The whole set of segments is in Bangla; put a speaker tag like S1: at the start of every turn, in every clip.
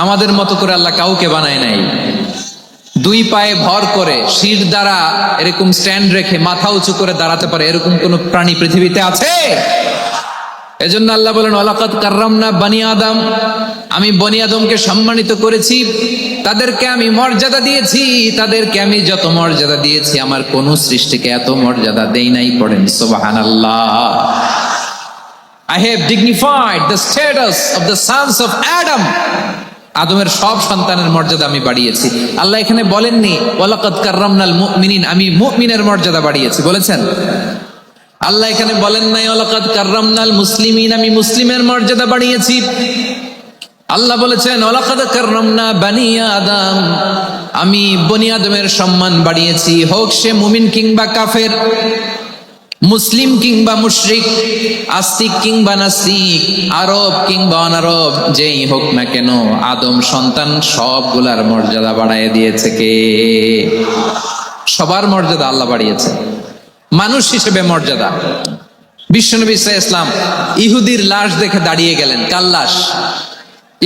S1: আমাদের মতো করে আল্লাহ কাউকে বানায় নাই। দুই পায়ে ভর করে শির দ্বারা এরকম স্ট্যান্ড রেখে মাথা উঁচু করে দাঁড়াতে পারে এরকম কোন প্রাণী পৃথিবীতে আছে? এজন্য আল্লাহ বলেন ওয়ালাকাদ কাররামনা বানি আদম, আমি বনি আদমকে সম্মানিত করেছি, তাদেরকে আমি মর্যাদা দিয়েছি। তাদেরকে আমি যত মর্যাদা দিয়েছি আমার কোন সৃষ্টিকে এত মর্যাদা দেই নাই। পড়েন সুবহানাল্লাহ। I have dignified the status of the sons of Adam. আদমের সব সন্তানের মর্যাদা আমি বাড়িয়েছি। আল্লাহ এখানে বলেননি ওয়ালাকাদ কাররামনাল মুমিনিন, আমি মুমিনের মর্যাদা বাড়িয়েছি, বলেছেন? আল্লাহ এখানে বলেন নাই ওয়ালাকাদ কাররামনাল মুসলিমিন, আমি মুসলিমের মর্যাদা বাড়িয়েছি। আল্লাহ বলেছেন ওয়ালাকাদ কাররামনা বানি আদম, আমি বনি আদমের সম্মান বাড়িয়েছি, হোক সে মুমিন কিংবা কাফের, মুসলিম কিংবা মুশরিক, আস্তিক কিংবা নাস্তিক, আরব কিংবা অনারব, যেই হোক না কেন আদম সন্তান সবগুলার মর্যাদা বাড়ায় দিয়েছে কে? সবার মর্যাদা আল্লাহ বাড়িয়েছে। মানুষ হিসেবে মর্যাদা। বিশ্বনবী সাল্লাল্লাহু আলাইহি ওয়াসাল্লাম ইহুদির লাশ দেখে দাঁড়িয়ে গেলেন। কার লাশ?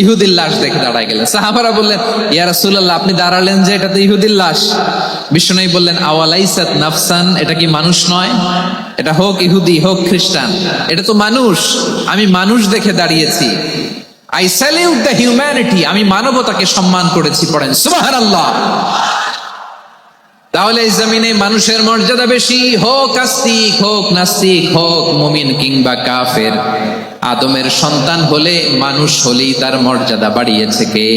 S1: ইহুদির লাশ দেখে দাঁড়ায় গেলেন। সাহাবারা বললেন ইয়া রাসূলুল্লাহ, আপনি দাঁড়ালেন যে, এটা তো ইহুদির লাশ। বিশ্বনবী বললেন আওয়ালাইসাত নাফসান, এটা কি মানুষ নয়? এটা হোক ইহুদি হোক খ্রিস্টান, এটা তো মানুষ। আমি মানুষ দেখে দাঁড়িয়েছি। আই স্যালিউট দ্য হিউম্যানিটি, আমি মানবতাকে সম্মান করেছি। পড়েন সুবহানাল্লাহ। তাহলে এই জমিনে মানুষের মর্যাদা বেশি, হোক আস্তিক হোক নাস্তিক হোক মুমিন কিংবা কাফের। আদমের সন্তান হলে মানুষ হলেই তার মর্যাদা বাড়িয়েছে কে?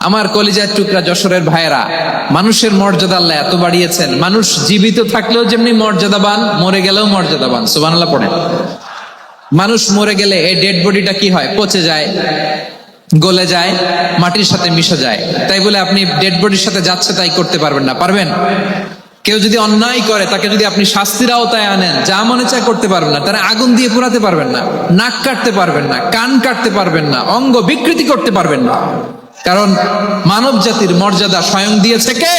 S1: আমার কলিজার টুকরা যশোরের ভাইয়েরা, মানুষের মর্যাদা আল্লাহ এত বাড়িয়েছেন, মানুষ জীবিত থাকলেও যেমনি মর্যাদাবান, মরে গেলেও মর্যাদাবান। সুবহানাল্লাহ পড়েন। মানুষ মরে গেলে এই ডেড বডিটা কি হয়? পচে যায়, গলে যায়, মাটির সাথে মিশে যায়। তাই বলে আপনি ডেড বডির সাথে যাচ্ছে তাই করতে পারবেন না। পারবেন? কেউ যদি অন্যায় করে তাকে যদি আপনি শাস্তির আওতায় আনেন, যা মনে চায় করতে পারবেন না। তারা আগুন দিয়ে পোড়াতে পারবেন না, নাক কাটতে পারবেন না, কান কাটতে পারবেন না, অঙ্গ বিকৃতি করতে পারবেন না। কারণ মানব জাতির মর্যাদা স্বয়ং দিয়েছে কে?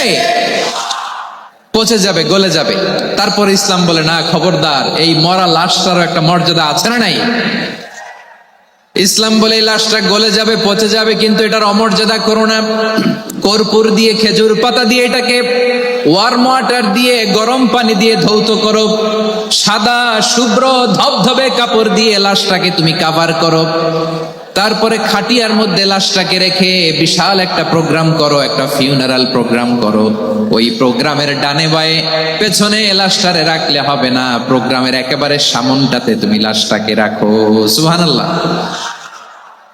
S1: পচে যাবে, গলে যাবে। তারপরে ইসলাম বলে না, খবরদার, এই মরা লাশটারও একটা মর্যাদা আছে না নাই? ইসলাম বলে এই লাশটা গলে যাবে, পচে যাবে, কিন্তু এটার অমর্যাদা করো না। কর্পূর দিয়ে, খেজুর পাতা দিয়ে, এটাকে ওয়ার্ম ওয়াটার দিয়ে, গরম পানি দিয়ে ধৌত করো। সাদা শুভ্র ধবধবে কাপড় দিয়ে লাশটাকে তুমি কাভার করো। তারপরে খাটিয়ার মধ্যে লাশটাকে রেখে বিশাল একটা প্রোগ্রাম করো, একটা ফিউনারাল প্রোগ্রাম করো। ওই প্রোগ্রামের ডানে বায়ে পেছনে লাশটারে রাখলে হবে না, প্রোগ্রামের একেবারে সামনটাতে তুমি লাশটাকে রাখো। সুবহানাল্লাহ।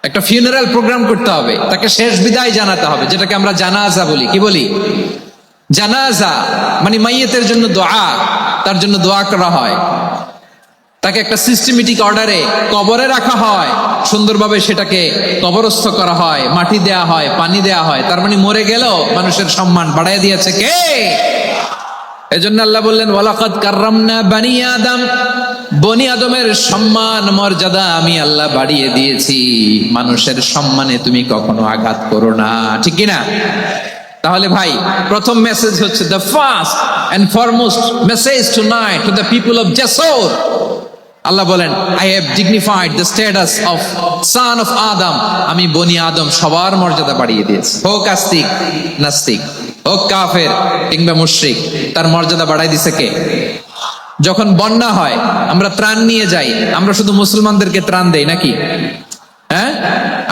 S1: একটা ফিউনারাল প্রোগ্রাম করতে হবে, তাকে শেষ বিদায় জানাতে হবে, যেটাকে আমরা জানাজা বলি। কি বলি? জানাজা মানে মাইয়িতের জন্য দোয়া, তার জন্য দোয়া করা হয়। তাকে একটা সিস্টেমেটিক অর্ডারে কবরে রাখা হয়, সুন্দরভাবে সেটাকে কবরস্থ করা হয়, মাটি দেয়া হয়, পানি দেয়া হয়। তার মানে মরে গেলেও মানুষের সম্মান বাড়ায় দিয়েছে কে? এজন্য আল্লাহ বললেন ওয়ালাকাদ কাররামনা বানি আদম, বনি আদমের সম্মান মর্যাদা আমি আল্লাহ বাড়িয়ে দিয়েছি। মানুষের সম্মানে তুমি কখনো আঘাত করো না, ঠিক কিনা? তাহলে ভাই, প্রথম মেসেজ হচ্ছে, the first and foremost message tonight to the people of Jessore. Allah বলেন I have dignified the status of son of Adam, আমি বনি আদম সবার মর্যাদা বাড়িয়ে দিয়েছি। হোক আস্তিক নাস্তিক, হোক কাফের কিংবা মুশরিক, তার মর্যাদা বাড়াই দিছে কে? যখন বন্যা হয় আমরা ত্রাণ নিয়ে যাই, আমরা শুধু মুসলমানদেরকে ত্রাণ দেই নাকি? হ্যাঁ,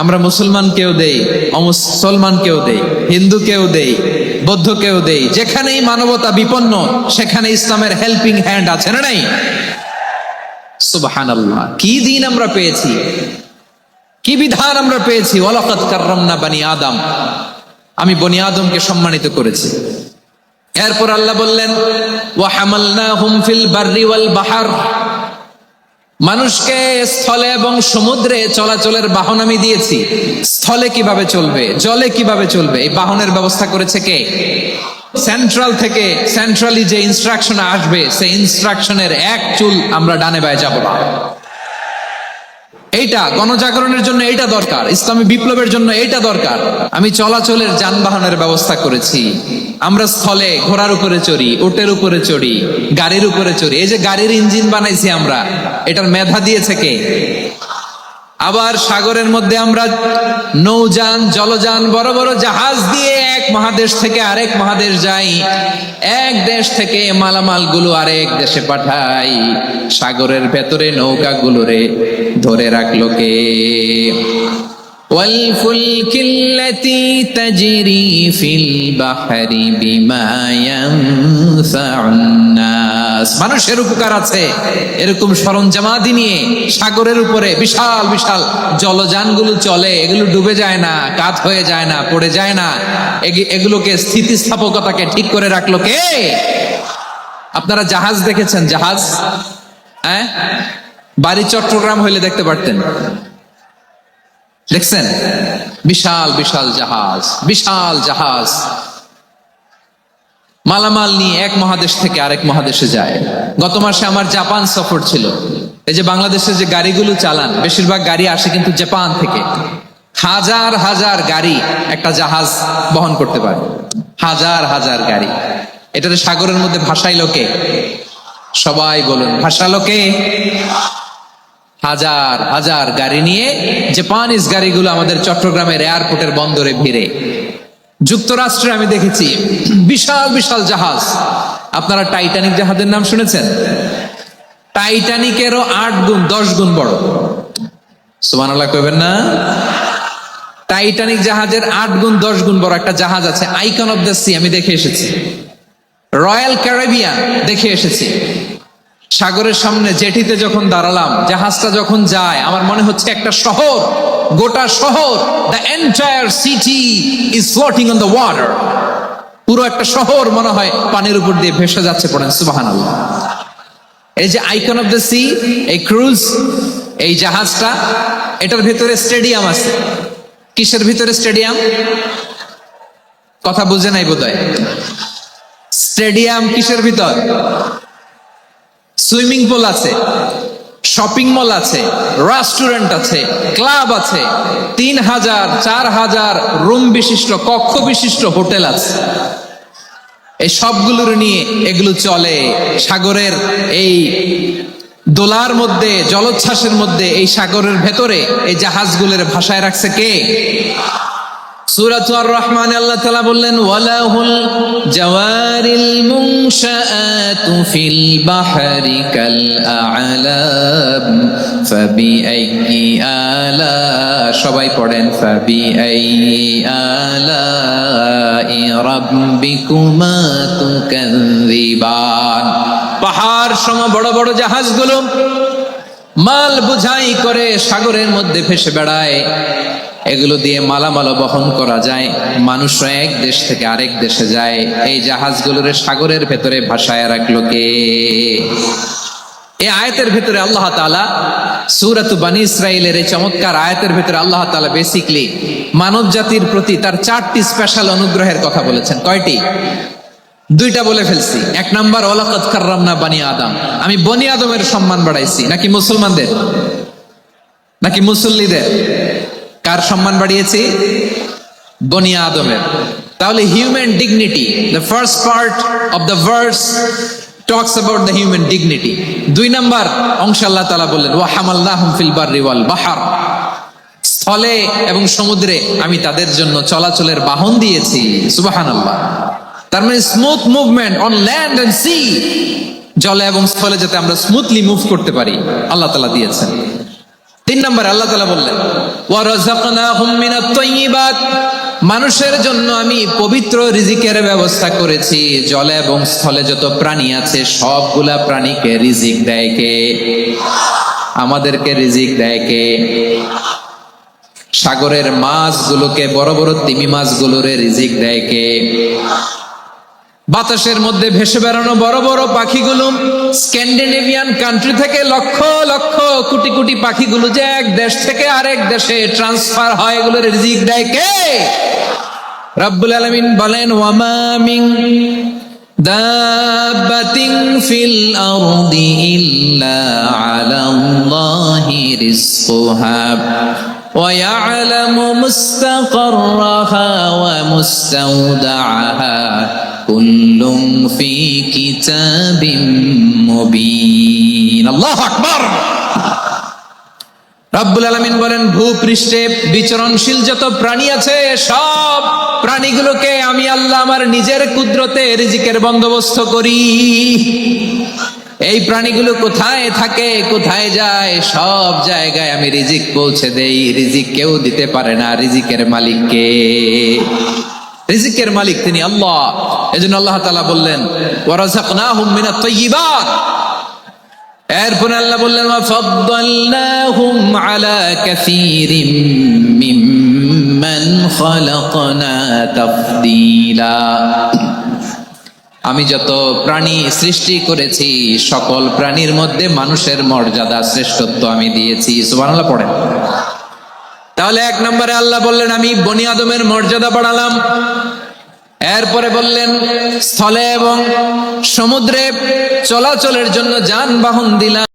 S1: আমরা মুসলমানকেও দেই, অমুসলমানকেও দেই, হিন্দুকেও দেই, বৌদ্ধকেও দেই। যেখানেই মানবতা বিপন্ন সেখানে ইসলামের হেল্পিং হ্যান্ড আছে না নাই? সুবহানাল্লাহ। কি দিন আমরা পেয়েছি, কি বিধান আমরা পেয়েছি। ওয়ালাকাদ কাররামনা বানি আদম, আমি বনি আদমকে সম্মানিত করেছি। এরপর আল্লাহ বললেন ওয়া হামালনাহুম ফিল বাররি ওয়াল বাহর, মানুষকে স্থলে এবং সমুদ্রে চলাচলের বাহন আমি দিয়েছি। স্থলে কিভাবে চলবে, জলে কিভাবে চলবে, এই বাহনের ব্যবস্থা করেছে কে? সেন্ট্রাল থেকে, সেন্ট্রালি যে ইনস্ট্রাকশন আসবে সেই ইনস্ট্রাকশনের এক চুল আমরা ডানে বায়ে যাব না। এইটা গণজাগরণের জন্য এইটা দরকার, ইসলামী বিপ্লবের জন্য এইটা দরকার। আমি চলাচলের যানবাহনের ব্যবস্থা করেছি। আমরা স্থলে ঘোড়ার উপরে চড়ি, উটের উপরে চড়ি, গাড়ির উপরে চড়ি। এই যে গাড়ির ইঞ্জিন বানাইছি আমরা, এটার মেধা দিয়েছে কে? আবার সাগরের মধ্যে আমরা নৌযান, জলযান, বড় বড় জাহাজ দিয়ে এক মহাদেশ থেকে আরেক মহাদেশ যাই, এক দেশ থেকে মালামাল গুলো আরেক দেশে পাঠাই। সাগরের ভেতরে নৌকাগুলোরে ধরে রাখলো কে? والفلك التي تجري في البحر بما ينفع الناس। মানুষের উপকার আছে এরকম সরঞ্জামাদি নিয়ে সাগরের উপরে বিশাল বিশাল জলযানগুলো চলে, এগুলো ডুবে যায় না, কাত হয়ে যায় না, পড়ে যায় না। এগুলোকে স্থিতিস্থাপকতাকে ঠিক করে রাখলো কে? আপনারা জাহাজ দেখেছেন? জাহাজ, হ্যাঁ, বাড়ি চট্টগ্রাম হইলে দেখতে পারতেন, দেখছেন? বিশাল বিশাল জাহাজ, বিশাল জাহাজ মালামাল নিয়ে এক মহাদেশ থেকে আরেক মহাদেশে যায়। গত মাসে আমার জাপান সফর ছিল। এই যে বাংলাদেশে যে গাড়িগুলো চালান, বেশিরভাগ গাড়ি আসে কিন্তু জাপান থেকে। হাজার হাজার গাড়ি একটা জাহাজ বহন করতে পারে, হাজার হাজার গাড়ি। এটাতে সাগরের মধ্যে ভাসাইলো কে? সবাই বলুন, ভাসালো কে? হাজার হাজার গাড়ি নিয়ে জাপানিজ গাড়িগুলো আমাদের চট্টগ্রামের এয়ারপোর্টের বন্দরে ভিড়ে। যুক্তরাষ্ট্রে আমি দেখেছি বিশাল বিশাল জাহাজ। আপনারা টাইটানিক জাহাজের নাম শুনেছেন? টাইটানিকেরও 8 গুণ 10 গুণ বড়। সুবহানাল্লাহ কইবেন না? টাইটানিক জাহাজের 8 গুণ 10 গুণ বড় একটা জাহাজ আছে, আইকন অফ দ্য সি। আমি দেখে এসেছি। রয়্যাল ক্যারিবিয়ান দেখে এসেছি। সাগরের সামনে জেটিতে যখন দাঁড়ালাম, জাহাজটা যখন যায়, আমার মনে হচ্ছে একটা শহর, গোটা শহর, the entire city is floating on the water. পুরো একটা শহর মনে হয় পানির উপর দিয়ে ভেসে যাচ্ছে। পড়েন সুবহানাল্লাহ। এই যে আইকন অফ দ্য সি, এই ক্রুজ, এই জাহাজটা, এটার ভিতরে স্টেডিয়াম আছে। কিসের ভিতরে স্টেডিয়াম? কথা বুঝে নাই বোধহয়। স্টেডিয়াম কিসের ভিতর? সুইমিং পুল আছে, শপিং মল আছে, রেস্টুরেন্ট আছে, ক্লাব আছে, 3000 4000 রুম বিশিষ্ট, কক্ষ বিশিষ্ট হোটেল আছে। এই সবগুলোর নিয়ে এগুলো চলে সাগরের এই দোলার মধ্যে, জলোচ্ছ্বাসের মধ্যে। এই সাগরের ভেতরে এই জাহাজগুলোর ভাষায় রাখছে কে? সূরা আর-রহমান আল্লাহ তাআলা বললেন, ওয়ালাহুল জাওয়ারিল মুনশাআতু ফিল বাহরি কাল আ'লাম ফাবিআইয়ি আলা, সবাই পড়েন, ফাবিআইয়ি আলাই রাব্বিকুমা তুকাযযিবান। পাহাড় সম বড় বড় জাহাজগুলো মাল বোঝাই করে সাগরের মধ্যে ভেসে বেড়ায়। এগুলো দিয়ে মালামাল বহন করা যায়, মানুষরা এক দেশ থেকে আরেক দেশে যায়। এই জাহাজগুলোর সাগরের ভেতরে ভাসায় রাখলো কে? এই আয়াতের ভেতরে আল্লাহ তাআলা সূরাত বনী ইসরাঈলের এই চমৎকার আয়াতের ভেতরে আল্লাহ তাআলা বেসিক্যালি মানব জাতির প্রতি তার 4টি স্পেশাল অনুগ্রহের কথা বলেছেন। কয়টি? 2টা বলে ফেলছি। 1 নাম্বার, ওয়ালাকাদ কাররামনা বনী আদম, আমি বনী আদমের সম্মান বাড়াইছি। নাকি মুসলমানদের? নাকি মুসল্লিদের? কার সম্মান বাড়িয়েছি? বনী আদমের। তাহলে human dignity, the first part of the verse talks about the human dignity. 2 number অংশে আল্লাহ তাআলা বললেন, ওয়া হামালনাহুম ফিল বাররি ওয়াল বাহর, স্থলে এবং সমুদ্রে আমি তাদের জন্য চলাচলের বাহন দিয়েছি। সুবহানাল্লাহ। তার মানে smooth movement on land and sea, জলে এবং স্থলে যাতে আমরা স্মুথলি মুভ করতে পারি আল্লাহ তাআলা দিয়েছেন। 3 নম্বরে আল্লাহ তাআলা বললেন, ওয়া রাযাকনাহুম মিনাত তাইয়্যিবাত, মানুষের জন্য আমি পবিত্র রিজিকের ব্যবস্থা করেছি। জলে এবং স্থলে যত প্রাণী আছে সবগুলা প্রাণীকে রিজিক দেয় কে? আমাদেরকে রিজিক দেয় কে? সাগরের মাছগুলোকে, বড় বড় তিমি মাছগুলোরে রিজিক দেয় কে? বাতাসের মধ্যে ভেসে বেড়ানো বড় বড় পাখিগুলো, স্ক্যান্ডিনেভিয়ান কান্ট্রি থেকে লক্ষ লক্ষ কোটি কোটি পাখিগুলো যে এক দেশ থেকে আরেক দেশে ট্রান্সফার হয়, এগুলোর রিজিক দেয় কে? রব্বুল আলামিন বলেন, ওয়ামা মিন দাব্বাতিন ফিল আরদি ইল্লা আলাল্লাহি রিজকুহা ওয়া ইয়ালামু মুস্তাকাররাহা ওয়া মুস্তাওদাআহা কুল্লুম ফি কিতাবিম মুবিন। আল্লাহু আকবার। রব্বুল আলামিন বলেন, ভূপৃষ্ঠে বিচরণশীল যত প্রাণী আছে সব প্রাণীগুলোকে আমি আল্লাহ আমার নিজের কুদরতে রিজিকের বন্দোবস্ত করি। এই প্রাণীগুলো কোথায় থাকে, কোথায় যায়, সব জায়গায় আমি রিজিক পৌঁছে দেই। রিজিক কেউ দিতে পারে না, রিজিকের মালিক কে? রিজিকের মালিক তিনি আল্লাহ। এজন্য আল্লাহ তাআলা বললেন, ওয়ারাযাকনাহুম মিনাত তাইয়্যিবাত। এরপরে আল্লাহ বললেন, ওয়াফাদ্দালনাহুম আলা কাসীরিম মিম্মান খালাকনা তাফদীলা। আমি যত প্রাণী সৃষ্টি করেছি সকল প্রাণীর মধ্যে মানুষের মর্যাদা শ্রেষ্ঠত্ব আমি দিয়েছি। সুবহানাল্লাহ পড়েন। তাহলে এক নম্বরে আল্লাহ বললেন আমি বনি আদমের মর্যাদা বাড়ালাম। এরপরে বললেন স্থলে এবং সমুদ্রে চলাচলের জন্য যানবাহন দিলাম।